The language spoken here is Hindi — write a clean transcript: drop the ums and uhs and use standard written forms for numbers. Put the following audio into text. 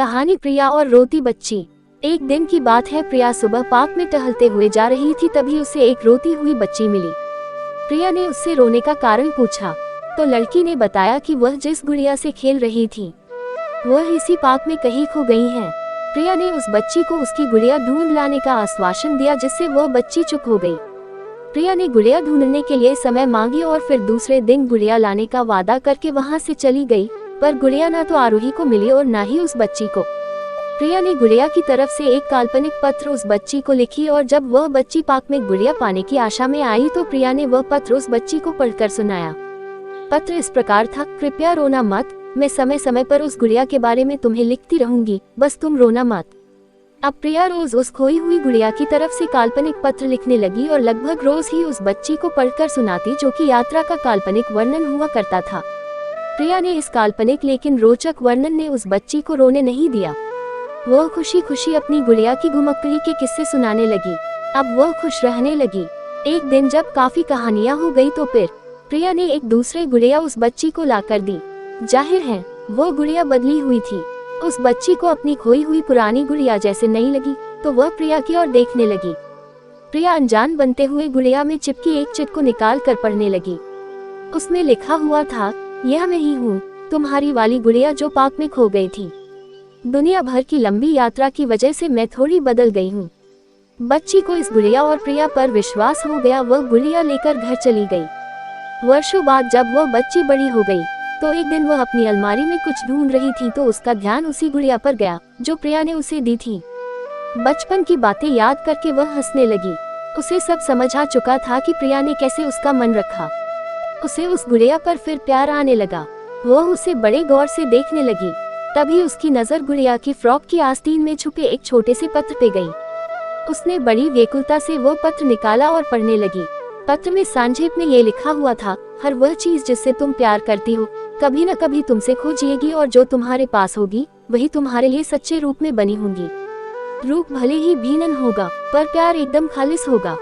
कहानी प्रिया और रोती बच्ची। एक दिन की बात है, प्रिया सुबह पार्क में टहलते हुए जा रही थी, तभी उसे एक रोती हुई बच्ची मिली। प्रिया ने उससे रोने का कारण पूछा तो लड़की ने बताया कि वह जिस गुड़िया से खेल रही थी वह इसी पार्क में कहीं खो गई है। प्रिया ने उस बच्ची को उसकी गुड़िया ढूंढ लाने का आश्वासन दिया, जिससे वह बच्ची चुप हो गई। प्रिया ने गुड़िया ढूंढने के लिए समय मांगी और फिर दूसरे दिन गुड़िया लाने का वादा करके वहां से चली गई, पर गुड़िया न तो आरोही को मिली और न ही उस बच्ची को। प्रिया ने गुड़िया की तरफ से एक काल्पनिक पत्र उस बच्ची को लिखी और जब वह बच्ची पार्क में गुड़िया पाने की आशा में आई तो प्रिया ने वह पत्र उस बच्ची को पढ़कर सुनाया। पत्र इस प्रकार था, कृपया रोना मत, मैं समय समय पर उस गुड़िया के बारे में तुम्हें लिखती रहूंगी, बस तुम रोना मत। अब प्रिया रोज उस खोई हुई गुड़िया की तरफ से काल्पनिक पत्र लिखने लगी और लगभग रोज ही उस बच्ची को पढ़कर सुनाती, जो कि यात्रा का काल्पनिक वर्णन हुआ करता था। प्रिया ने इस काल्पनिक लेकिन रोचक वर्णन ने उस बच्ची को रोने नहीं दिया। वह खुशी खुशी अपनी गुड़िया की घुमक्कड़ी के किस्से सुनाने लगी। अब वह खुश रहने लगी। एक दिन जब काफी कहानियां हो गई तो फिर प्रिया ने एक दूसरे गुड़िया उस बच्ची को लाकर दी। जाहिर है वो गुड़िया बदली हुई थी। उस बच्ची को अपनी खोई हुई पुरानी गुड़िया जैसे नहीं लगी तो वह प्रिया की ओर देखने लगी। प्रिया अनजान बनते हुए गुड़िया में चिपकी एक चिट को निकाल कर पढ़ने लगी। उसमें लिखा हुआ था, यह मैं ही हूँ, तुम्हारी वाली गुड़िया जो पार्क में खो गई थी। दुनिया भर की लंबी यात्रा की वजह से मैं थोड़ी बदल गई हूँ। बच्ची को इस गुड़िया और प्रिया पर विश्वास हो गया। वह गुड़िया लेकर घर चली गई। वर्षों बाद जब वह बच्ची बड़ी हो गई तो एक दिन वह अपनी अलमारी में कुछ ढूंढ रही थी तो उसका ध्यान उसी गुड़िया पर गया जो प्रिया ने उसे दी थी। बचपन की बातें याद करके वह हंसने लगी। उसे सब समझ आ चुका था कि प्रिया ने कैसे उसका मन रखा। उसे उस गुड़िया पर फिर प्यार आने लगा। वह उसे बड़े गौर से देखने लगी। तभी उसकी नजर गुड़िया की फ्रॉक की आस्तीन में छुपे एक छोटे से पत्र पे गई। उसने बड़ी व्याकुलता से वो पत्र निकाला और पढ़ने लगी। पत्र में संक्षेप में ये लिखा हुआ था, हर वह चीज जिससे तुम प्यार करती हो कभी न कभी तुमसे खो जाएगी और जो तुम्हारे पास होगी वही तुम्हारे लिए सच्चे रूप में बनी होंगी। रूप भले ही भिन्न होगा पर प्यार एकदम खालिस होगा।